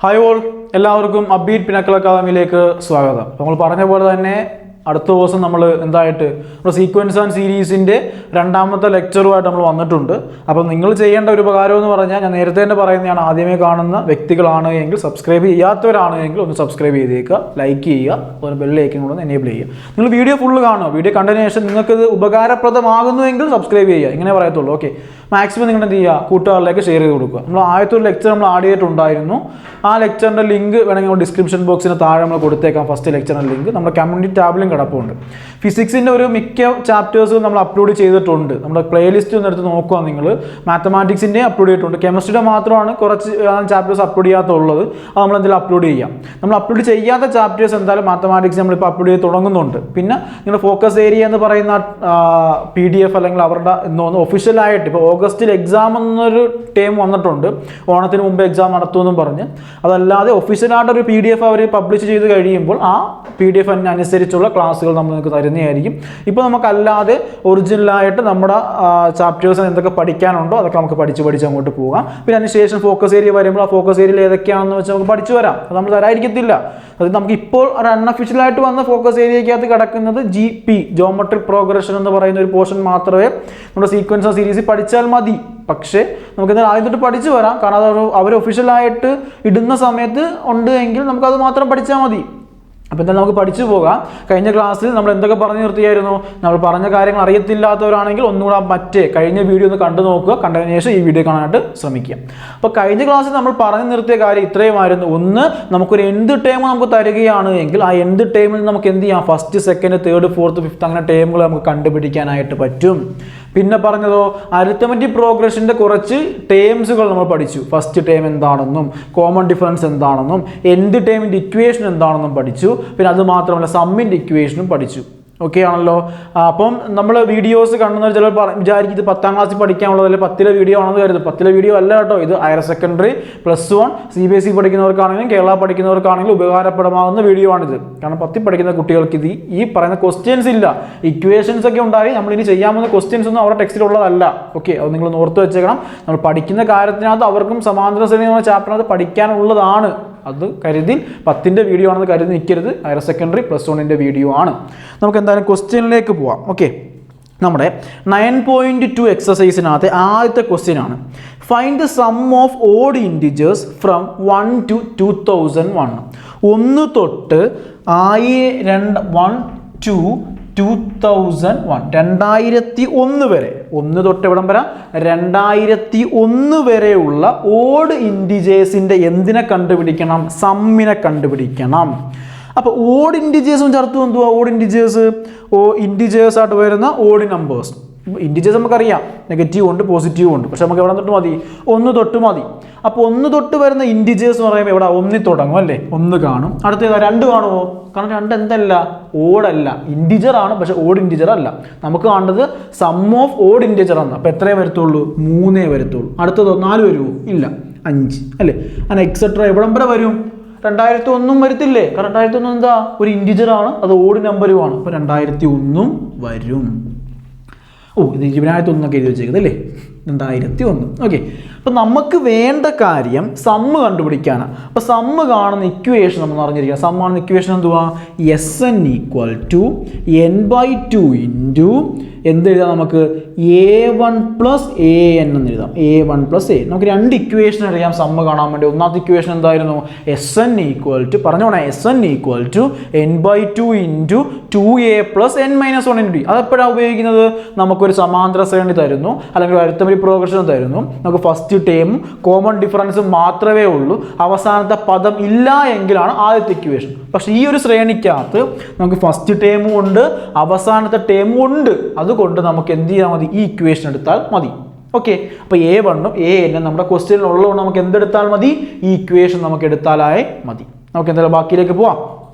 Hi all, എല്ലാവർക്കും Ubeat Pinnacle അക്കാദമിയിലേക്ക് സ്വാഗതം. നമ്മൾ പറഞ്ഞ പോലെ തന്നെ അടുത്ത ദിവസം നമ്മൾ എന്തായിട്ട് നമ്മുടെ സീക്വൻസ് ആൻഡ് സീരീസിന്റെ രണ്ടാമത്തെ ലെക്ചറുമായിട്ട് നമ്മൾ വന്നിട്ടുണ്ട്. അപ്പോൾ നിങ്ങൾ ചെയ്യേണ്ട ഒരു ഉപകാരം എന്ന് പറഞ്ഞാൽ ഞാൻ നേരത്തെ തന്നെ പറയുന്നതാണ്, ആദ്യമേ കാണുന്ന വ്യക്തികളാണ് എങ്കിൽ സബ്സ്ക്രൈബ് ചെയ്യാത്തവരാണ് എങ്കിൽ ഒന്ന് സബ്സ്ക്രൈബ് ചെയ്തേക്കുക, ലൈക്ക് ചെയ്യുക, അതുപോലെ ബെൽ ഐക്കൺ കൂടെ എനേബിൾ ചെയ്യുക. നിങ്ങൾ വീഡിയോ ഫുള്ള് കാണുക, വീഡിയോ കണ്ടതിന് ശേഷം നിങ്ങൾക്കിത് ഉപകാരപ്രദമാകുന്നുവെങ്കിൽ സബ്സ്ക്രൈബ് ചെയ്യുക, ഇങ്ങനെ പറയത്തുള്ളൂ. ഓക്കെ, മാക്സിമം നിങ്ങൾ എന്ത് ചെയ്യുക, കൂട്ടുകാരിലേക്ക് ഷെയർ ചെയ്ത് കൊടുക്കുക. നമ്മൾ ആദ്യത്തെ ഒരു ലെക്ചർ നമ്മൾ ആഡ് ചെയ്തിട്ടുണ്ടായിരുന്നു. ആ ലെക്ചറിൻ്റെ ലിങ്ക് വേണമെങ്കിൽ നമ്മൾ ഡിസ്ക്രിപ്ഷൻ ബോക്സിന് താഴെ നമ്മൾ കൊടുത്തേക്കാം. ഫസ്റ്റ് ലെക്ചറിൻ്റെ ലിങ്ക് നമ്മുടെ കമ്മ്യൂണിറ്റി ടാബിലും കിടപ്പുണ്ട്. ഫിസിക്സിൻ്റെ ഒരു മിക്ക ചാപ്റ്റേഴ്സും നമ്മൾ അപ്ലോഡ് ചെയ്തിട്ടുണ്ട്. നമ്മുടെ പ്ലേലിസ്റ്റ് ഒന്ന് എടുത്ത് നോക്കുക നിങ്ങൾ. മാത്തമാറ്റിക്സിൻ്റെ അപ്ലോഡ് ചെയ്തിട്ടുണ്ട്. കെമിസ്ട്രിയുടെ മാത്രമാണ് കുറച്ച് ചാപ്റ്റേഴ്സ് അപ്ലോഡ് ചെയ്യാത്തുള്ളത്. അത് നമ്മൾ എന്തെങ്കിലും അപ്ലോഡ് ചെയ്യാം. നമ്മൾ അപ്ലോഡ് ചെയ്യാത്ത ചാപ്റ്റേഴ്സ് എന്തായാലും മാത്തമാറ്റിക്സ് നമ്മളിപ്പോൾ അപ്ലോഡ് ചെയ്ത് തുടങ്ങുന്നുണ്ട്. പിന്നെ നിങ്ങളുടെ ഫോക്കസ് ഏരിയ എന്ന് പറയുന്ന PDF അല്ലെങ്കിൽ അവരുടെ എന്തോന്ന് ഒഫീഷ്യലായിട്ട് ഇപ്പോൾ ഓഗസ്റ്റിൽ എക്സാം എന്നൊരു ടൈം വന്നിട്ടുണ്ട്. ഓണത്തിന് മുമ്പ് എക്സാം നടത്തുമെന്നും പറഞ്ഞ്. അതല്ലാതെ ഒഫീഷ്യലായിട്ടൊരു PDF അവർ പബ്ലിഷ് ചെയ്ത് കഴിയുമ്പോൾ ആ PDF അനുസരിച്ചുള്ള ക്ലാസ്സുകൾ നമ്മൾ നിങ്ങൾക്ക് തരുന്നതായിരിക്കും. ഇപ്പോൾ നമുക്കല്ലാതെ ഒറിജിനലായിട്ട് നമ്മുടെ ചാപ്റ്റേഴ്സ് എന്തൊക്കെ പഠിക്കാനുണ്ടോ അതൊക്കെ നമുക്ക് പഠിച്ച് അങ്ങോട്ട് പോകാം. പിന്നെ അതിനുശേഷം ഫോക്കസ് ഏരിയ വരുമ്പോൾ ആ ഫോക്കസ് ഏരിയയിൽ ഏതൊക്കെയാണെന്ന് വെച്ചാൽ നമുക്ക് പഠിച്ചു വരാം. അത് നമ്മൾ തരാതിരിക്കത്തില്ല. അത് നമുക്ക് ഇപ്പോൾ ഒരു അൺഒഫീഷ്യലായിട്ട് വന്ന ഫോക്കസ് ഏരിയക്കകത്ത് കിടക്കുന്നത് GP ജോമെട്രിക് പ്രോഗ്രഷൻ എന്ന് പറയുന്ന ഒരു പോർഷൻ മാത്രമേ നമ്മുടെ സീക്വൻസ് സീരീസ് പഠിച്ചാൽ മതി. പക്ഷേ നമുക്ക് എന്തായാലും ആദ്യം തൊട്ട് പഠിച്ചു വരാം. കാരണം അത് അവർ ഒഫീഷ്യലായിട്ട് ഇടുന്ന സമയത്ത് ഉണ്ട് എങ്കിൽ നമുക്കത് മാത്രം പഠിച്ചാൽ മതി. അപ്പോൾ എന്തായാലും നമുക്ക് പഠിച്ചു പോകാം. കഴിഞ്ഞ ക്ലാസ്സിൽ നമ്മൾ എന്തൊക്കെ പറഞ്ഞു നിർത്തിയായിരുന്നു? നമ്മൾ പറഞ്ഞ കാര്യങ്ങൾ അറിയത്തില്ലാത്തവരാണെങ്കിൽ ഒന്നുകൂടെ മറ്റേ കഴിഞ്ഞ വീഡിയോ ഒന്ന് കണ്ടു നോക്കുക. കണ്ടതിന് ശേഷം ഈ വീഡിയോ കാണാനായിട്ട് ശ്രമിക്കുക. അപ്പോൾ കഴിഞ്ഞ ക്ലാസ്സിൽ നമ്മൾ പറഞ്ഞു നിർത്തിയ കാര്യം ഇത്രയുമായിരുന്നു. ഒന്ന്, നമുക്കൊരു എന്ത് ടേം നമുക്ക് തരികയാണ് എങ്കിൽ ആ എന്ത് ടേമിൽ നമുക്ക് എന്ത് ചെയ്യാം? First, second, third, fourth, fifth അങ്ങനെ ടേമുകൾ നമുക്ക് കണ്ടുപിടിക്കാനായിട്ട് പറ്റും. പിന്നെ പറഞ്ഞതോ അരിത്തമെറ്റിക് പ്രോഗ്രഷൻ്റെ കുറച്ച് ടേംസുകൾ നമ്മൾ പഠിച്ചു. ഫസ്റ്റ് ടേം എന്താണെന്നും കോമൺ ഡിഫറൻസ് എന്താണെന്നും എന്ത് ടേമിൻ്റെ ഇക്വേഷൻ എന്താണെന്നും പഠിച്ചു. പിന്നെ അത് മാത്രമല്ല സമ്മിൻ്റെ ഇക്വേഷനും പഠിച്ചു. ഓക്കെ ആണല്ലോ. അപ്പം നമ്മൾ വീഡിയോസ് കാണുന്നവർ ചിലർ വിചാരിക്കും ഇത് 10ാം ക്ലാസ്സിൽ പഠിക്കാനുള്ളത്, അല്ലെങ്കിൽ 10ലെ വീഡിയോ ആണെന്ന് കരുതും. 10ലെ വീഡിയോ അല്ല കേട്ടോ, ഇത് ഹയർ സെക്കൻഡറി +1 CBSE പഠിക്കുന്നവർക്കാണെങ്കിലും കേരള പഠിക്കുന്നവർക്കാണെങ്കിലും ഉപകാരപ്രദമാകുന്ന വീഡിയോ ആണിത്. കാരണം 10ൽ പഠിക്കുന്ന കുട്ടികൾക്ക് ഇത് ഈ പറയുന്ന ക്വസ്റ്റ്യൻസ് ഇല്ല, ഇക്വേഷൻസ് ഒക്കെ ഉണ്ടായി. നമ്മളിനി ചെയ്യാവുന്ന ക്വസ്റ്റ്യൻസ് ഒന്നും അവരുടെ ടെക്സ്റ്റിലുള്ളതല്ല. ഓക്കെ, അത് നിങ്ങൾ ഓർത്ത് വെച്ചേക്കണം. നമ്മൾ പഠിക്കുന്ന കാര്യത്തിനകത്ത് അവർക്കും സമാന്തര ശ്രേണിയുള്ള ചാപ്റ്ററിനകത്ത് പഠിക്കാനുള്ളതാണ്. അത് കരുതി 10ൻ്റെ വീഡിയോ ആണെന്ന് കരുതി നിൽക്കരുത്. ഹയർ സെക്കൻഡറി +1ൻ്റെ വീഡിയോ ആണ്. നമുക്ക് എന്തായാലും ക്വസ്റ്റ്യനിലേക്ക് പോവാം. ഓക്കെ, നമ്മുടെ 9.2 എക്സസൈസിനകത്ത് ആദ്യത്തെ ക്വസ്റ്റ്യൻ ആണ്, find the sum of odd integers from 1 to 2001. 1 തൊട്ട് 1 to 2001 2001 വരെ, 1 തൊട്ട് എവിടം വരെ 2001 വരെയുള്ള ഓഡ് ഇൻറ്റിജേഴ്സിൻ്റെ എന്തിനെ കണ്ടുപിടിക്കണം? സമ്മിനെ കണ്ടുപിടിക്കണം. അപ്പോൾ ഓഡ് ഇൻറ്റിജേഴ്സും ചേർത്ത് എന്തുവാ? ഓഡ് ഇൻറ്റിജേഴ്സ് ഇൻറ്റിജേഴ്സ് ആയിട്ട് വരുന്ന ഓഡ് നമ്പേഴ്സ്. ഇൻറ്റിജേഴ്സ് നമുക്കറിയാം, നെഗറ്റീവ് ഉണ്ട് പോസിറ്റീവ് ഉണ്ട്. പക്ഷെ നമുക്ക് എവിടെ തൊട്ട് മതി? 1 തൊട്ട് മതി. അപ്പോൾ 1 തൊട്ട് വരുന്ന ഇൻറ്റിജേഴ്സ് എന്ന് പറയുമ്പോൾ ഇവിടെ 1 തുടങ്ങും അല്ലേ? 1 കാണും. അടുത്ത 2 കാണുമോ? കാരണം 2 എന്തല്ല? ഓഡല്ല, ഇൻറ്റിജർ ആണ്. പക്ഷെ ഓഡ് ഇൻറ്റിജർ അല്ല. നമുക്ക് കാണേണ്ടത് സം ഓഫ് ഓഡ് ഇൻറ്റിജർ ആണ്. അപ്പോൾ എത്രയേ വരത്തുള്ളൂ? 3 വരത്തുള്ളൂ. അടുത്തതോ 4 വരുമോ? ഇല്ല, 5 അല്ലേ? അങ്ങനെ എക്സെട്ര എവിടം വരെ വരും? 2001 വരത്തില്ലേ? കാരണം 2001 എന്താ? ഒരു ഇൻറ്റിജർ ആണ്, അത് ഓഡ് നമ്പറുമാണ്. അപ്പോൾ 2001 വരും. ഇത് 2001 എഴുതി വെച്ചേക്കുന്നത് അല്ലേ? 2001. ഓക്കെ, അപ്പം നമുക്ക് വേണ്ട കാര്യം സമ്മ് കണ്ടുപിടിക്കാനാണ്. അപ്പോൾ സമ്മ് കാണുന്ന ഇക്വേഷൻ നമ്മൾ അറിഞ്ഞിരിക്കുക. സം കാണുന്ന ഇക്വേഷൻ എന്തുവാ? SN = n/2 ഇൻറ്റു എന്തെഴുതാം? നമുക്ക് A1 + AN എന്ന് എഴുതാം. A1 + A. നമുക്ക് 2 ഇക്വേഷൻ അറിയാം സമ്മ് കാണാൻ വേണ്ടി. ഒന്നാമത്തെ ഇക്വേഷൻ എന്തായിരുന്നു? SN പറഞ്ഞോണേ, SN = n/2 into 2A + n-1 × d. അതെപ്പോഴാണ് ഉപയോഗിക്കുന്നത്? നമുക്കൊരു സമാന്തര ശ്രേണി തരുന്നു, അല്ലെങ്കിൽ അരിത്തമെറ്റിക് പ്രോഗ്രഷൻ തരുന്നു. നമുക്ക് ഫസ്റ്റ് ടേമും കോമൺ ഡിഫറൻസും മാത്രമേ ഉള്ളൂ, അവസാനത്തെ പദം ഇല്ല എങ്കിലാണ് ആദ്യത്തെ ഇക്വേഷൻ. പക്ഷേ ഈ ഒരു ശ്രേണിക്കകത്ത് നമുക്ക് ഫസ്റ്റ് ടേമും ഉണ്ട്, അവസാനത്തെ ടേമും ഉണ്ട്. അതുകൊണ്ട് നമുക്ക് എന്ത് ചെയ്താൽ മതി? ഈ ഇക്വേഷൻ എടുത്താൽ മതി. ഓക്കെ, അപ്പോൾ A1 ഉം AN നമ്മുടെ ക്വസ്റ്റ്യനിൽ ഉള്ളതുകൊണ്ട് നമുക്ക് എന്തെടുത്താൽ മതി? ഈ ഇക്വേഷൻ നമുക്ക് എടുത്താലായി മതി. നമുക്ക് എന്തായാലും ബാക്കിയിലേക്ക് പോവാം.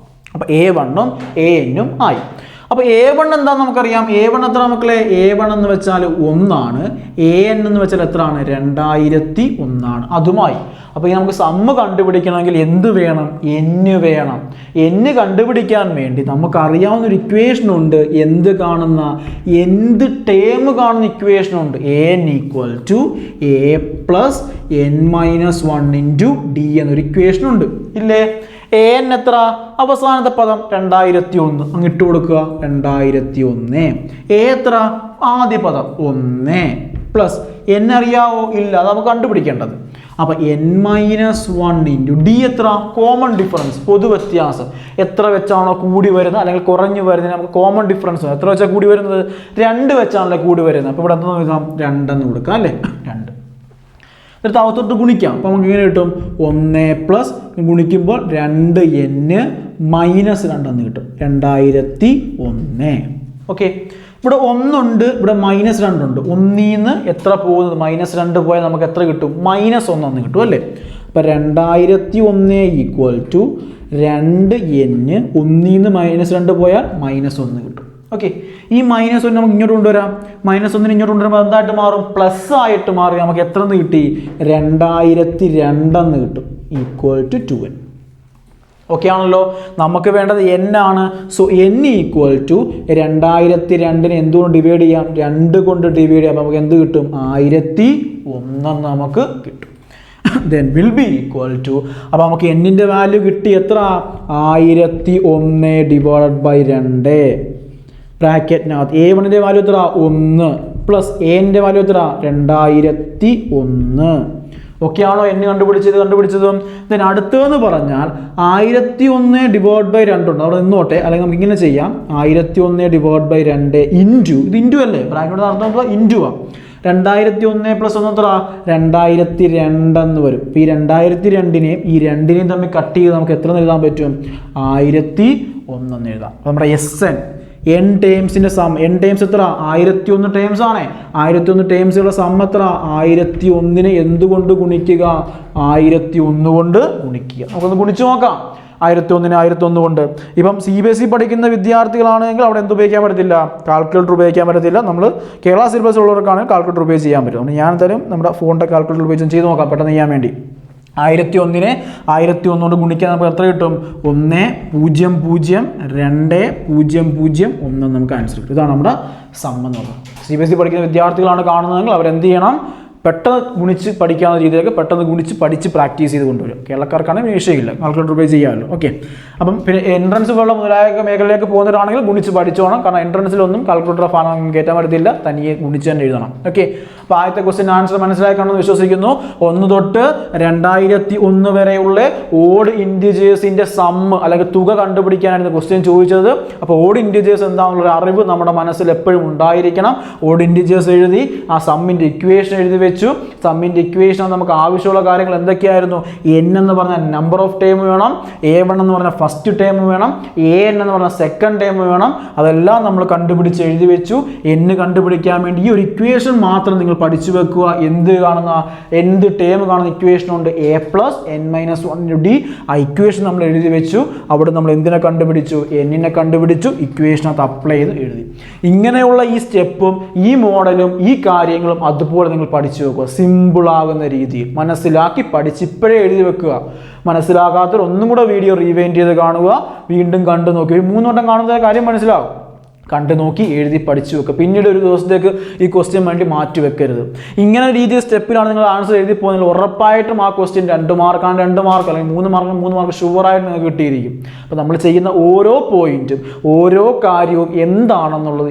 അപ്പോൾ A1 ഉം AN ഉം ആയി. അപ്പോൾ A1 എന്താണെന്ന് നമുക്കറിയാം. A1 എത്ര മക്കളെ? A1 എന്ന് വെച്ചാൽ 1 ആണ്. AN എന്ന് വെച്ചാൽ എത്രയാണ്? 2001 ആണ്. അതുമായി അപ്പോൾ നമുക്ക് സമ്മ് കണ്ടുപിടിക്കണമെങ്കിൽ എന്ത് വേണം? n വേണം. n കണ്ടുപിടിക്കാൻ വേണ്ടി നമുക്കറിയാവുന്ന ഒരു ഇക്വേഷൻ ഉണ്ട്. എന്ത് കാണുന്ന എന്ത് ടേം കാണുന്ന ഇക്വേഷൻ ഉണ്ട്. an = a + n-1 × d എന്നൊരു ഇക്വേഷൻ ഉണ്ട് ഇല്ലേ? an എത്ര? അവസാനത്തെ പദം 2001 അങ്ങ് ഇട്ട് കൊടുക്കുക. 2001. a എത്ര? ആദ്യ പദം 1 പ്ലസ് n അറിയാവോ? ഇല്ല, അത് നമുക്ക് കണ്ടുപിടിക്കേണ്ടത്. അപ്പോൾ n-1 × d എത്ര? കോമൺ ഡിഫറൻസ്, പൊതു വ്യത്യാസം. എത്ര വെച്ചാണോ കൂടി വരുന്നത് അല്ലെങ്കിൽ കുറഞ്ഞു വരുന്നത് നമുക്ക് കോമൺ ഡിഫറൻസ്. എത്ര വെച്ചാൽ കൂടി വരുന്നത്? 2 വെച്ചാണല്ലോ കൂടി വരുന്നത്. അപ്പോൾ ഇവിടെ എന്താ നോക്കാം? 2 എന്ന് കൊടുക്കാം അല്ലേ? 2 എന്നിട്ട് അകത്തോട്ട് ഗുണിക്കാം. അപ്പോൾ നമുക്ക് ഇങ്ങനെ കിട്ടും 1 പ്ലസ് ഗുണിക്കുമ്പോൾ 2n മൈനസ് 2 എന്ന് കിട്ടും. 2001. ഓക്കെ, ഇവിടെ 1 ഉണ്ട്, ഇവിടെ -2 ഉണ്ട്. 1 നിന്ന് എത്ര പോകുന്നത്? -2 പോയാൽ നമുക്ക് എത്ര കിട്ടും? -1 എന്ന് കിട്ടും അല്ലേ? അപ്പോൾ 2001 = 2n. 1 നിന്ന് -2 പോയാൽ -1 കിട്ടും. ഓക്കെ, ഈ -1 നമുക്ക് ഇങ്ങോട്ട് കൊണ്ടുവരാം. -1 ഇങ്ങോട്ട് കൊണ്ടുവരുമ്പോൾ എന്തായിട്ട് മാറും? പ്ലസ് ആയിട്ട് മാറി. നമുക്ക് എത്ര എന്ന് കിട്ടി? 2002 എന്ന് കിട്ടും. = 2n. ഓക്കെ ആണല്ലോ? നമുക്ക് വേണ്ടത് n ആണ്. സോ n = 2002 എന്തുകൊണ്ട് ഡിവൈഡ് ചെയ്യാം? 2 കൊണ്ട് ഡിവൈഡ് ചെയ്യാം. നമുക്ക് എന്ത് കിട്ടും? 1001 നമുക്ക് കിട്ടും. then will be equal to, അപ്പോൾ നമുക്ക് n-ന്റെ വാല്യൂ കിട്ടി എത്ര? 1001 / 2 ബ്രാക്കറ്റിനകത്ത് a1-ന്റെ വാല്യൂ എത്ര? 1 പ്ലസ് a-ന്റെ വാല്യൂ എത്ര? 2001. ഓക്കെ ആണോ? n കണ്ടുപിടിച്ചതും. then അടുത്തതെന്ന് പറഞ്ഞാൽ 1001 / 2 ഉണ്ട്. അവിടെ നിന്നോട്ടെ, അല്ലെങ്കിൽ നമുക്ക് ഇങ്ങനെ ചെയ്യാം. 1001 / 2 ഇൻറ്റു, ഇത് ഇൻറ്റു അല്ലേ? ബ്രാക്കറ്റ് നടത്തുമ്പോൾ ഇൻറ്റു ആ. 2001 + 1 എത്ര? 2002 എന്ന് വരും. ഇപ്പോൾ ഈ 2002-നെയും ഈ 2-നെയും തമ്മിൽ കട്ട് ചെയ്ത് നമുക്ക് എത്ര എഴുതാൻ പറ്റും? 1001 എന്ന് എഴുതാം. അപ്പോൾ നമ്മുടെ n ടേംസിൻ്റെ സം, n ടേംസ് എത്ര? 1001 ടേംസ് ആണ്. 1001 ടേംസുകളുടെ സം എത്ര? 1001-നെ എന്തുകൊണ്ട് ഗുണിക്കുക? 1001 കൊണ്ട് ഗുണിക്കുക. നമുക്കൊന്ന് ഗുണിച്ച് നോക്കാം. 1001-നെ 1001 കൊണ്ട്. ഇപ്പം CBSE പഠിക്കുന്ന വിദ്യാർത്ഥികളാണെങ്കിൽ അവിടെ എന്ത് ഉപയോഗിക്കാൻ പറ്റത്തില്ല? കാൽക്കുലേറ്റർ ഉപയോഗിക്കാൻ പറ്റത്തില്ല. നമ്മൾ കേരള സിലബസ് ഉള്ളവർക്കാണെങ്കിൽ കാൽക്കുലേറ്റർ ഉപയോഗിച്ച് ചെയ്യാൻ പറ്റും. അപ്പോൾ ഞാൻ എന്തായാലും നമ്മുടെ ഫോണിൻ്റെ കാൽക്കുലേറ്റർ ഉപയോഗിച്ച് ചെയ്ത് നോക്കാം പെട്ടെന്ന് ചെയ്യാൻ വേണ്ടി. 1001-നെ 1001 കൊണ്ട് ഗുണിക്കാൻ നമുക്ക് എത്ര കിട്ടും? 10020001 നമുക്ക് ആൻസർ കിട്ടും. ഇതാണ് നമ്മുടെ സം എന്ന് പറയുന്നത്. CBSE പഠിക്കുന്ന വിദ്യാർത്ഥികളാണ് കാണുന്നതെങ്കിൽ അവരെന്ത് ചെയ്യണം? പെട്ടെന്ന് ഗുണിച്ച് പഠിക്കാവുന്ന രീതിയിലേക്ക് പെട്ടെന്ന് ഗുണിച്ച് പഠിച്ച് പ്രാക്ടീസ് ചെയ്ത് കൊണ്ടുവരും. കേരളക്കാർക്കാണെങ്കിൽ വിഷയമില്ല, കാൽക്കുലേറ്റർ ഉപയോഗിച്ച് ചെയ്യാമല്ലോ. ഓക്കെ, അപ്പം പിന്നെ എൻട്രൻസ് പോലുള്ള മുതലായ മേഖലയിലേക്ക് പോകുന്നവരാണെങ്കിൽ ഗുണിച്ച് പഠിച്ചോണം. കാരണം എൻട്രൻസിലൊന്നും കാൽക്കുലേറ്റർ ഫാനം കയറ്റാൻ പറ്റത്തില്ല, തനിയെ ഗുണിച്ച് തന്നെ എഴുതണം. ഓക്കെ, അപ്പോൾ ആദ്യത്തെ ക്വസ്റ്റ്യൻ ആൻസർ മനസ്സിലാക്കണമെന്ന് വിശ്വസിക്കുന്നു. 1 തൊട്ട് 2001 വരെയുള്ള ഓഡ് ഇൻറ്റിജേഴ്സിൻ്റെ സമ്മ് അല്ലെങ്കിൽ തുക കണ്ടുപിടിക്കാനായിരുന്നു ക്വസ്റ്റ്യൻ ചോദിച്ചത്. അപ്പോൾ ഓഡ് ഇൻറ്റിജേഴ്സ് എന്താണെന്നുള്ള അറിവ് നമ്മുടെ മനസ്സിൽ എപ്പോഴും ഉണ്ടായിരിക്കണം. ഓഡ് ഇൻറ്റിജേഴ്സ് എഴുതി ആ സമ്മിൻ്റെ ഇക്വേഷൻ എഴുതി വെച്ചു. സമ്മിൻ്റെ ഇക്വേഷൻ നമുക്ക് ആവശ്യമുള്ള കാര്യങ്ങൾ എന്തൊക്കെയായിരുന്നു? n എന്ന് പറഞ്ഞാൽ നമ്പർ ഓഫ് ടേം വേണം, a1 എന്ന് പറഞ്ഞാൽ ഫസ്റ്റ് ടേം വേണം, an എന്ന് പറഞ്ഞാൽ സെക്കൻഡ് ടേം വേണം. അതെല്ലാം നമ്മൾ കണ്ടുപിടിച്ച് എഴുതി വെച്ചു. n കണ്ടുപിടിക്കാൻ വേണ്ടി ഈ ഒരു ഇക്വേഷൻ മാത്രം നിങ്ങൾ പഠിച്ചു വെക്കുക. എന്ത് ടേം കാണുന്ന ഇക്വേഷൻ ഉണ്ട്? a + n-1 × d. ആ ഇക്വേഷൻ നമ്മൾ എഴുതി വെച്ചു. അവിടെ നമ്മൾ എന്തിനെ കണ്ടുപിടിച്ചു? n-നെ കണ്ടുപിടിച്ചു. ഇക്വേഷനകത്ത് അപ്ലൈ ചെയ്ത് എഴുതി. ഇങ്ങനെയുള്ള ഈ സ്റ്റെപ്പും ഈ മോഡലും ഈ കാര്യങ്ങളും അതുപോലെ നിങ്ങൾ പഠിച്ചു വെക്കുക. സിമ്പിളാകുന്ന രീതിയിൽ മനസ്സിലാക്കി പഠിച്ച് ഇപ്പോഴേ എഴുതി വെക്കുക. മനസ്സിലാകാത്തവർ ഒന്നും കൂടെ വീഡിയോ റീവൈൻഡ് ചെയ്ത് കാണുക. വീണ്ടും കണ്ടു നോക്കി 3 വട്ടം കാണുന്ന കാര്യം മനസ്സിലാവും. കണ്ടു നോക്കി എഴുതി പഠിച്ചു വെക്കുക. പിന്നീട് ഒരു ദിവസത്തേക്ക് ഈ ക്വസ്റ്റ്യൻ വേണ്ടി മാറ്റി വെക്കരുത്. ഇങ്ങനെ രീതിയിൽ സ്റ്റെപ്പിലാണ് നിങ്ങൾ ആൻസർ എഴുതി പോകുന്നത്. ഉറപ്പായിട്ടും ആ ക്വസ്റ്റ്യൻ 2 മാർക്കാണ് 2 മാർക്ക് അല്ലെങ്കിൽ 3 മാർക്ക് ഷുവറായിട്ട് നിങ്ങൾക്ക് കിട്ടിയിരിക്കും. അപ്പോൾ നമ്മൾ ചെയ്യുന്ന ഓരോ പോയിന്റും ഓരോ കാര്യവും എന്താണെന്നുള്ളത്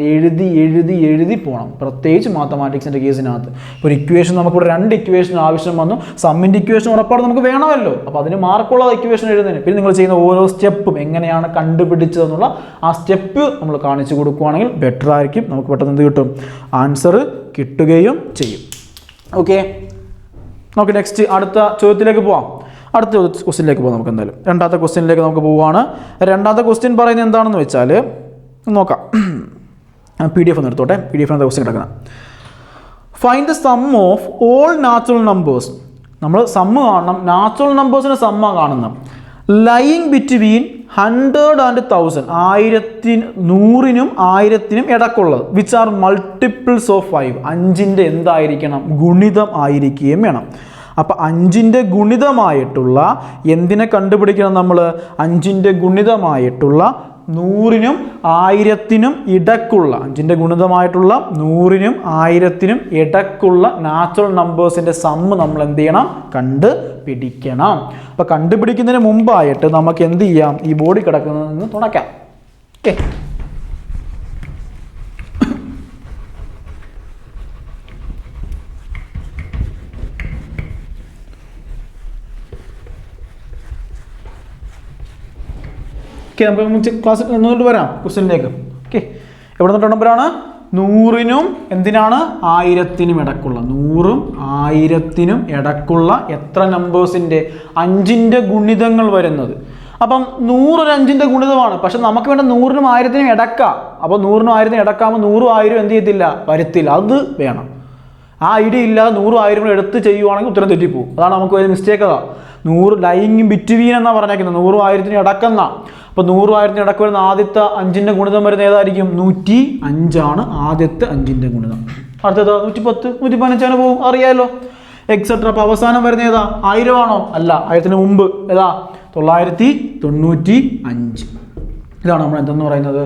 എഴുതി പോകണം. പ്രത്യേകിച്ച് മാത്തമാറ്റിക്സിൻ്റെ കേസിനകത്ത് ഒരു ഇക്വേഷൻ നമുക്കിവിടെ 2 ഇക്വേഷൻ ആവശ്യം വന്നു. സമ്മിൻ്റെ ഇക്വേഷൻ ഉറപ്പായിട്ട് നമുക്ക് വേണമല്ലോ. അപ്പോൾ അതിന് മാർക്കുള്ള ഇക്വേഷൻ എഴുതുന്നതിന് പിന്നെ നിങ്ങൾ ചെയ്യുന്ന ഓരോ സ്റ്റെപ്പും എങ്ങനെയാണ് കണ്ടുപിടിച്ചതെന്നുള്ള ആ സ്റ്റെപ്പ് നമ്മൾ കാണിച്ചു കൊടുക്കുകയാണെങ്കിൽ ബെറ്റർ ആയിരിക്കും. നമുക്ക് പെട്ടെന്ന് എന്ത് കിട്ടും? ആൻസർ കിട്ടുകയും ചെയ്യും. ഓക്കെ, നമുക്ക് നെക്സ്റ്റ് അടുത്ത ചോദ്യത്തിലേക്ക് പോവാം. അടുത്ത ക്വസ്റ്റ്യനിലേക്ക് പോകാം. നമുക്ക് എന്തായാലും രണ്ടാമത്തെ ക്വസ്റ്റ്യനിലേക്ക് നമുക്ക് പോവുകയാണ്. രണ്ടാമത്തെ ക്വസ്റ്റ്യൻ പറയുന്നത് എന്താണെന്ന് വെച്ചാൽ നോക്കാം. PDF ഒന്ന് എടുത്തോട്ടെ. PDF ക്വസ്റ്റ്യൻ കിടക്കണം. Find the sum of all natural numbers. നമ്മൾ സമ്മ് കാണണം. നാച്ചുറൽ നമ്പേഴ്സിൻ്റെ സമ്മാണ് കാണുന്നത്. ലൈയിങ് ബിറ്റ്വീൻ 100 and 1000 100നും 1000നും ഇടക്കുള്ളത് വിച്ച് ആർ മൾട്ടിപ്പിൾസ് ഓഫ് 5 5ൻ്റെ എന്തായിരിക്കണം ഗുണിതം ആയിരിക്കുകയും വേണം. അപ്പോൾ 5ൻ്റെ ഗുണിതമായിട്ടുള്ള എന്തിനെ കണ്ടുപിടിക്കണം നമ്മൾ 5ൻ്റെ ഗുണിതമായിട്ടുള്ള 100നും 1000നും ഇടക്കുള്ള 5ൻ്റെ ഗുണിതമായിട്ടുള്ള 100നും 1000നും ഇടക്കുള്ള നാച്ചുറൽ നമ്പേഴ്സിൻ്റെ സമ്മ് നമ്മൾ എന്ത് ചെയ്യണം കണ്ടുപിടിക്കണം. അപ്പോൾ കണ്ടുപിടിക്കുന്നതിന് മുമ്പായിട്ട് നമുക്ക് എന്ത് ചെയ്യാം ഈ ബോഡി കിടക്കുന്നതിൽ നിന്ന് തുടയ്ക്കാം. ഓക്കെ, നമുക്ക് ക്ലാസ് നിന്നുകൊണ്ട് വരാം ക്വസ്റ്റ്യനിലേക്ക്. ഓക്കെ, എവിടെ നിന്നിട്ട് നമ്പറാണ് 100നും എന്തിനാണ് 1000നും ഇടക്കുള്ള 100ഉം 1000നും ഇടക്കുള്ള എത്ര നമ്പേഴ്സിൻ്റെ 5ൻ്റെ ഗുണിതങ്ങൾ വരുന്നത്. അപ്പം 100 ഒരു 5ൻ്റെ ഗുണിതമാണ്, പക്ഷെ നമുക്ക് വേണ്ട 100നും 1000നും ഇടക്കാം. അപ്പോൾ 100നും 1000നും ഇടക്കാകുമ്പോൾ 100ഉം 1000ഉം എന്ത് ചെയ്യത്തില്ല വരത്തില്ല, അത് വേണം. ആ ഐഡിയ ഇല്ലാതെ 100ഉം 1000ഉം എടുത്ത് ചെയ്യുവാണെങ്കിൽ ഉത്തരം തെറ്റിപ്പോവും. അതാണ് നമുക്ക് ഒരു മിസ്റ്റേക്ക്. അതാ 100 ലൈങ് ബിറ്റ്വീൻ എന്നാണ് പറഞ്ഞേക്കുന്നത്, 100ഉം 1000നും ഇടക്കുന്ന. അപ്പോൾ 100ഉം 1000നും ഇടക്ക് വരുന്ന ആദ്യത്തെ 5ൻ്റെ ഗുണിതം വരുന്ന ഏതായിരിക്കും 105 ആണ് ആദ്യത്തെ 5ൻ്റെ ഗുണിതം. അടുത്തത് 110 115 പോകും, അറിയാമല്ലോ, എക്സെട്ര. അപ്പോൾ അവസാനം വരുന്ന ഏതാ 1000 ആണോ? അല്ല, 1000ത്തിന് മുമ്പ് ഏതാ 995. ഇതാണ് നമ്മൾ എന്തെന്ന് പറയുന്നത്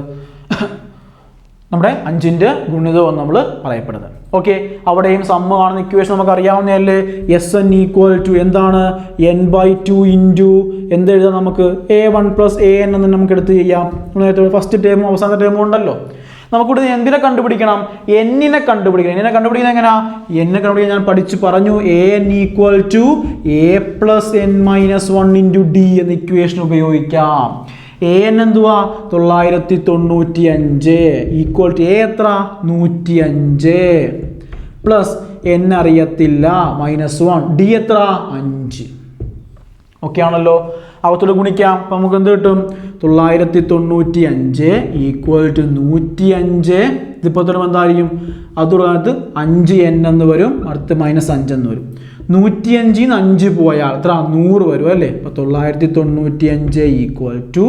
നമ്മുടെ 5ൻ്റെ ഗുണിതം എന്ന് നമ്മൾ പറയപ്പെടുന്നത്. ഓക്കെ, അവിടെയും സമ്മ് കാണുന്ന ഇക്വേഷൻ നമുക്ക് അറിയാവുന്നതല്ലേ, SN ഈക്വൽ ടു എന്താണ് n/2 ഇൻറ്റു എന്ത് എഴുതാം നമുക്ക് A1 + AN എന്ന് നമുക്ക് എടുത്ത് ചെയ്യാം. ഫസ്റ്റ് ടേമും അവസാനത്തെ ടേമും ഉണ്ടല്ലോ. നമുക്കിവിടെ എന്തിനെ കണ്ടുപിടിക്കണം എന്നിനെ കണ്ടുപിടിക്കണം. എന്നിനെ കണ്ടുപിടിക്കുന്നത് എങ്ങനെയാ എന്നെ കണ്ടുപിടിക്കാൻ ഞാൻ പഠിച്ചു പറഞ്ഞു. AN equal to A + n-1 into D എന്ന ഇക്വേഷൻ ഉപയോഗിക്കാം. AN എന്തുവാ 995 ഈക്വൽ ടു A എത്ര 105 പ്ലസ് n അറിയത്തില്ല -1 D എത്ര 5. ഓക്കെ ആണല്ലോ, അവത്തോട് ഗുണിക്കാം. അപ്പം നമുക്ക് എന്ത് കിട്ടും 995 ഈക്വൽ ടു 105. ഇതിപ്പോൾ എന്തായിരിക്കും അതുകൊണ്ട് 5n എന്ന് വരും, അടുത്ത് -5 എന്ന് വരും. 105 5 പോയാൽ എത്ര 100 വരും അല്ലേ. അപ്പോൾ 995 ഈക്വൽ ടു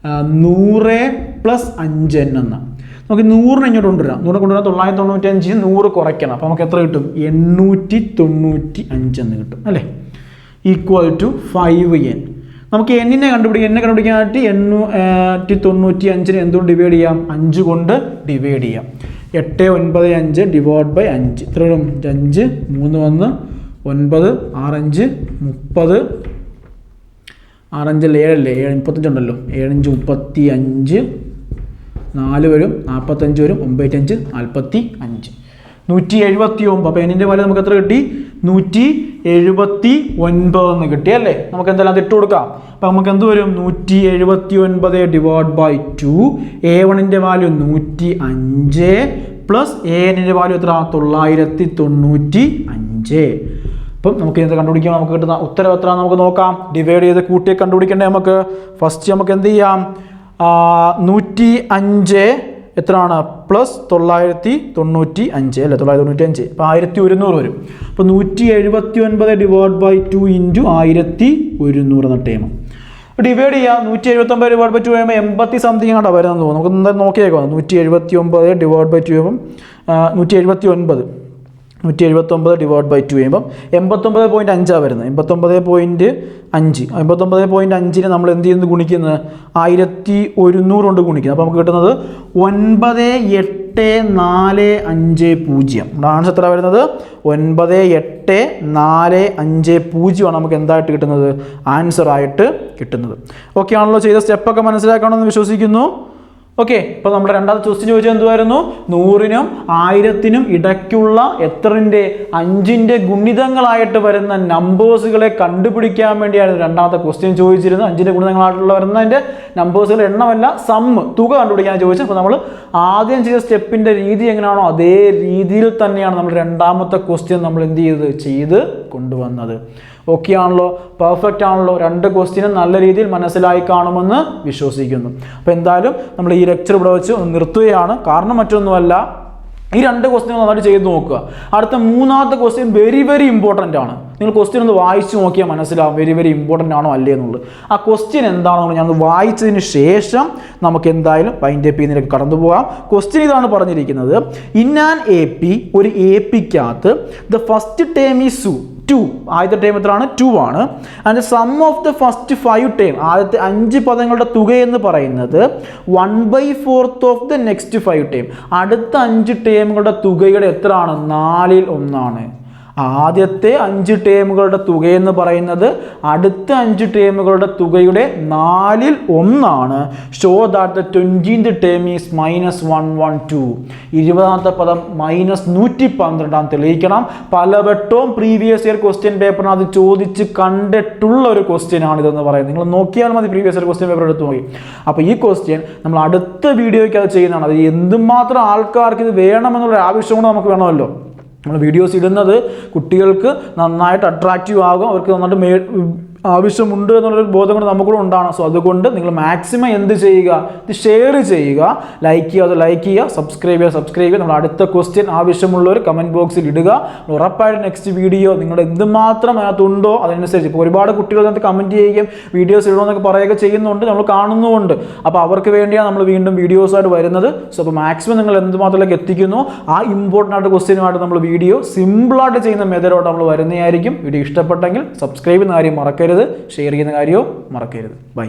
100 + 5n എന്ന. നമുക്ക് 100നെ ഇങ്ങോട്ട് കൊണ്ടുവരാം. 100 കൊണ്ടുവരാൻ 995 100 കുറയ്ക്കണം. അപ്പോൾ നമുക്ക് എത്ര കിട്ടും 895 എന്ന് കിട്ടും അല്ലേ, ഈക്വൽ ടു 5n. നമുക്ക് എന്നിനെ കണ്ടുപിടിക്കാനായിട്ട് 895 എന്തുകൊണ്ട് ഡിവൈഡ് ചെയ്യാം 5 കൊണ്ട് ഡിവൈഡ് ചെയ്യാം. 895 ഡിവൈഡ് ബൈ 5 എത്ര വരും 5 3 1 9 6 5 30 6 5 7 അല്ലേ 7 35 ഉണ്ടല്ലോ 7 5 35 4 വരും 45 വരും 9 5 45 179. അപ്പോൾ എന്നിൻ്റെ വാല്യൂ നമുക്ക് എത്ര കിട്ടി 179 എന്ന് കിട്ടി അല്ലേ. നമുക്ക് എന്തെല്ലാം ഇട്ട് കൊടുക്കാം. അപ്പോൾ നമുക്ക് എന്ത് വരും 179 ഡിവൈഡ് ബൈ 2. A1ൻ്റെ വാല്യൂ 105 പ്ലസ് ANൻ്റെ വാല്യൂ എത്ര 995. അപ്പം നമുക്ക് എന്ത് കണ്ടുപിടിക്കാം, നമുക്ക് കിട്ടുന്ന ഉത്തരം എത്ര നമുക്ക് നോക്കാം. ഡിവൈഡ് ചെയ്ത് കൂട്ടിയെ കണ്ടുപിടിക്കേണ്ടത് നമുക്ക് ഫസ്റ്റ് നമുക്ക് എന്ത് ചെയ്യാം 105 എത്രയാണ് പ്ലസ് 995 അല്ലേ 995. അപ്പോൾ 1100 വരും. അപ്പോൾ 179 ഡിവൈഡ് ബൈ 2 ഇൻറ്റു 1100 എന്ന ടൈം ഡിവൈഡ് ചെയ്യാം. 179 ഡിവൈഡ് ബൈ 2 ചെയ്യുമ്പോൾ 80 സംതിങ് ആണോ വരുന്നതെന്ന് തോന്നുന്നു. നമുക്ക് എന്തായാലും നോക്കിയേക്കാം. 179 ഡിവൈഡ് ബൈ 2 ചെയ്യുമ്പം 179 ഡിവൈഡ് ബൈ 2 ചെയ്യുമ്പം 89.5 വരുന്നത്. 89.5 നമ്മൾ എന്ത് ചെയ്യുന്നത് ഗുണിക്കുന്നത് 1100 കൊണ്ട് ഗുണിക്കുന്നത്. അപ്പോൾ നമുക്ക് കിട്ടുന്നത് 98450. നമ്മുടെ ആൻസർ എത്ര വരുന്നത് 98450 ആണ് നമുക്ക് എന്തായിട്ട് കിട്ടുന്നത് ആൻസർ ആയിട്ട് കിട്ടുന്നത്. ഓക്കെ ആണല്ലോ, ചെയ്ത സ്റ്റെപ്പൊക്കെ മനസ്സിലാക്കണമെന്ന് വിശ്വസിക്കുന്നു. ഓക്കെ, ഇപ്പോൾ നമ്മുടെ രണ്ടാമത്തെ ക്വസ്റ്റ്യൻ ചോദിച്ചത് എന്തുവായിരുന്നു 100നും 1000നും ഇടയ്ക്കുള്ള എത്രൻ്റെ 5ൻ്റെ ഗുണിതങ്ങളായിട്ട് വരുന്ന നമ്പേഴ്സുകളെ കണ്ടുപിടിക്കാൻ വേണ്ടിയായിരുന്നു രണ്ടാമത്തെ ക്വസ്റ്റ്യൻ ചോദിച്ചിരുന്നത്. 5ൻ്റെ ഗുണിതങ്ങളായിട്ടുള്ള വരുന്നതിൻ്റെ നമ്പേഴ്സുകളുടെ എണ്ണമല്ല സമ്മ് തുക കണ്ടുപിടിക്കാൻ ചോദിച്ചത്. അപ്പോൾ നമ്മൾ ആദ്യം ചെയ്ത സ്റ്റെപ്പിൻ്റെ രീതി എങ്ങനെയാണോ അതേ രീതിയിൽ തന്നെയാണ് നമ്മൾ രണ്ടാമത്തെ ക്വസ്റ്റ്യൻ നമ്മൾ എന്ത് ചെയ്ത് കൊണ്ടുവന്നത്. ഓക്കെ ആണല്ലോ, പെർഫെക്റ്റ് ആണല്ലോ. രണ്ട് ക്വസ്റ്റ്യനും നല്ല രീതിയിൽ മനസ്സിലായി കാണുമെന്ന് വിശ്വസിക്കുന്നു. അപ്പോൾ എന്തായാലും നമ്മൾ ഈ ലെക്ചർ ഇവിടെ വെച്ച് നിർത്തുകയാണ്. കാരണം മറ്റൊന്നുമല്ല, ഈ രണ്ട് ക്വസ്റ്റ്യൻ നന്നായിട്ട് ചെയ്ത് നോക്കുക. അടുത്ത മൂന്നാമത്തെ ക്വസ്റ്റ്യൻ വെരി വെരി ഇമ്പോർട്ടൻ്റ് ആണ്. നിങ്ങൾ ക്വസ്റ്റ്യൻ ഒന്ന് വായിച്ച് നോക്കിയാൽ മനസ്സിലാവും വെരി വെരി ഇമ്പോർട്ടൻ്റ് ആണോ അല്ലേ എന്നുള്ളത്. ആ ക്വസ്റ്റ്യൻ എന്താണെന്ന് ഞാൻ വായിച്ചതിന് ശേഷം നമുക്ക് എന്തായാലും വൈൻഡ് അപ്പ് ചെയ്യുന്നതിലേക്ക് കടന്നു പോകാം. ക്വസ്റ്റ്യൻ ഇതാണ് പറഞ്ഞിരിക്കുന്നത്. ഇൻ ആൻ എ പി, ഒരു A പിക്കകത്ത് the first term is 2. ആദ്യത്തെ ടേം എത്രയാണ്? 2 ആണ്. And some of the first 5 term, ആദ്യത്തെ 5 പദങ്ങളുടെ തുക എന്ന് പറയുന്നത് 1/4 ഓഫ് ദ നെക്സ്റ്റ് 5 ടേം. അടുത്ത 5 ടേമുകളുടെ തുകയുടെ എത്രയാണ്? 4ൽ 1. ആദ്യത്തെ 5 ടേമുകളുടെ തുകയെന്ന് പറയുന്നത് അടുത്ത 5 ടേമുകളുടെ തുകയുടെ 4ൽ 1. Show that the 20th term is -112. 20ാമത്തെ പദം -112 തെളിയിക്കണം. പലവട്ടവും പ്രീവിയസ് ഇയർ ക്വസ്റ്റ്യൻ പേപ്പറിന് അത് ചോദിച്ച് കണ്ടിട്ടുള്ള ഒരു ക്വസ്റ്റ്യൻ ആണ് ഇതെന്ന് പറയുന്നത്. നിങ്ങൾ നോക്കിയാൽ മതി, പ്രീവിയസ് ഇയർ ക്വസ്റ്റ്യൻ പേപ്പർ എടുത്ത് നോക്കി. അപ്പോൾ ഈ ക്വസ്റ്റ്യൻ നമ്മൾ അടുത്ത വീഡിയോയ്ക്ക് അത് ചെയ്യുന്നതാണ്. അത് എന്തുമാത്രം ആൾക്കാർക്ക് ഇത് വേണമെന്നുള്ള ആവശ്യം കൊണ്ട് നമുക്ക് വേണമല്ലോ. നമ്മൾ വീഡിയോസ് ഇടുന്നത് കുട്ടികൾക്ക് നന്നായിട്ട് അട്രാക്റ്റീവ് ആകും, അവർക്ക് നന്നായിട്ട് ആവശ്യമുണ്ട് എന്നുള്ളൊരു ബോധം കൊണ്ട് നമുക്കൂടെ ഉണ്ടാണ്. സോ അതുകൊണ്ട് നിങ്ങൾ മാക്സിമം എന്ത് ചെയ്യുക? ഇത് ഷെയർ ചെയ്യുക, ലൈക്ക് ചെയ്യുക, അത് ലൈക്ക് ചെയ്യുക, സബ്സ്ക്രൈബ് ചെയ്യുക. നമ്മൾ അടുത്ത ക്വസ്റ്റ്യൻ ആവശ്യമുള്ളവർ കമൻറ്റ് ബോക്സിൽ ഇടുക. ഉറപ്പായിട്ട് നെക്സ്റ്റ് വീഡിയോ നിങ്ങളുടെ എന്തുമാത്രം അതിനകത്തുണ്ടോ അതിനനുസരിച്ച്. ഇപ്പോൾ ഒരുപാട് കുട്ടികൾ അതിനകത്ത് കമൻറ്റ് ചെയ്യുകയും വീഡിയോസ് ഇടണമെന്നൊക്കെ പറയുകയൊക്കെ ചെയ്യുന്നുണ്ട്, നമ്മൾ കാണുന്നുമുണ്ട്. അപ്പോൾ അവർക്ക് വേണ്ടിയാണ് നമ്മൾ വീണ്ടും വീഡിയോസായിട്ട് വരുന്നത്. സോ അപ്പോൾ മാക്സിമം നിങ്ങൾ എന്തുമാത്രത്തിലേക്ക് എത്തിക്കുന്നു ആ ഇമ്പോർട്ടൻ്റ് ആയിട്ട് ക്വസ്റ്റ്യനുമായിട്ട് നമ്മൾ വീഡിയോ സിമ്പിളായിട്ട് ചെയ്യുന്ന മെത്തേഡോട്ട് നമ്മൾ വരുന്നതായിരിക്കും. വീഡിയോ ഇഷ്ടപ്പെട്ടെങ്കിൽ സബ്സ്ക്രൈബ് ചെയ്യുന്ന കാര്യം മറക്കരുത്, ഷെയർ ചെയ്യുന്ന കാര്യവും മറക്കരുത്. ബൈ.